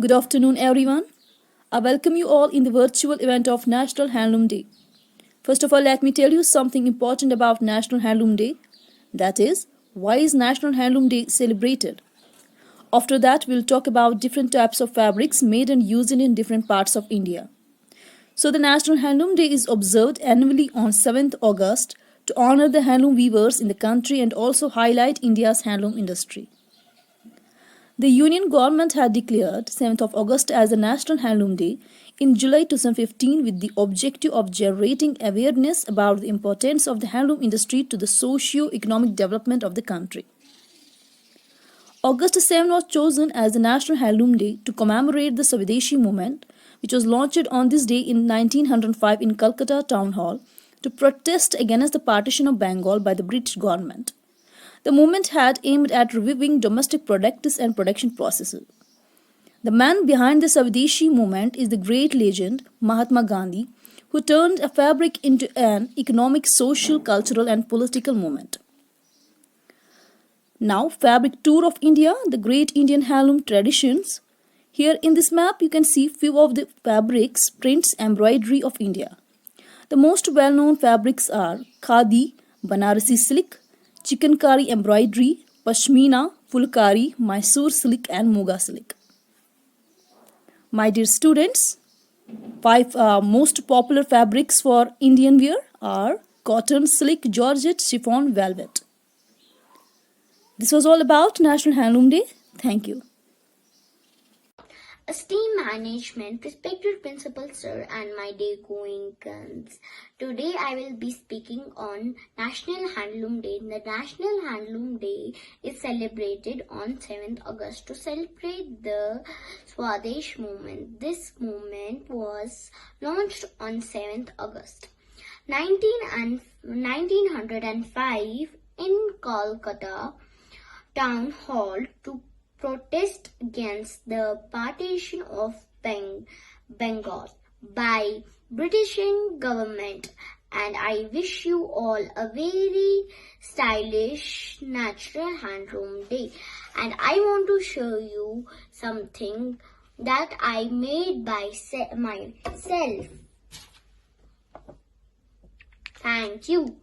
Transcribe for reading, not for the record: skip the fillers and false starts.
Good afternoon, everyone. I welcome you all in the virtual event of National Handloom Day. First of all, let me tell you something important about National Handloom Day. That is, why is National Handloom Day celebrated? After that, we'll talk about different types of fabrics made and used in different parts of India. So, the National Handloom Day is observed annually on 7th August to honor the handloom weavers in the country and also highlight India's handloom industry. The Union government had declared 7th of August as the National Handloom Day in July 2015 with the objective of generating awareness about the importance of the handloom industry to the socio-economic development of the country. August 7 was chosen as the National Handloom Day to commemorate the Swadeshi movement, which was launched on this day in 1905 in Calcutta Town Hall to protest against the partition of Bengal by the British government. The movement had aimed at reviving domestic products and production processes. The man behind the Swadeshi movement is the great legend Mahatma Gandhi, who turned a fabric into an economic, social, cultural and political movement. Now, fabric tour of India, the great Indian handloom traditions. Here in this map, you can see few of the fabrics, prints, embroidery of India. The most well-known fabrics are Khadi, Banarasi silk, Chikankari embroidery, Pashmina, Fulkari, Mysore silk and Muga silk. My dear students, 5 most popular fabrics for Indian wear are cotton, silk, georgette, chiffon, velvet. This was all about National Handloom Day. Thank you. Esteemed management, respected principal sir and my dear co-incumbents, today I will be speaking on National Handloom Day. The National Handloom Day is celebrated on 7th August to celebrate the Swadesh movement. This movement was launched on 7th August 1905 in Kolkata Town Hall to protest against the partition of Bengal by British government, and I wish you all a very stylish natural handloom day. And I want to show you something that I made by myself. Thank you.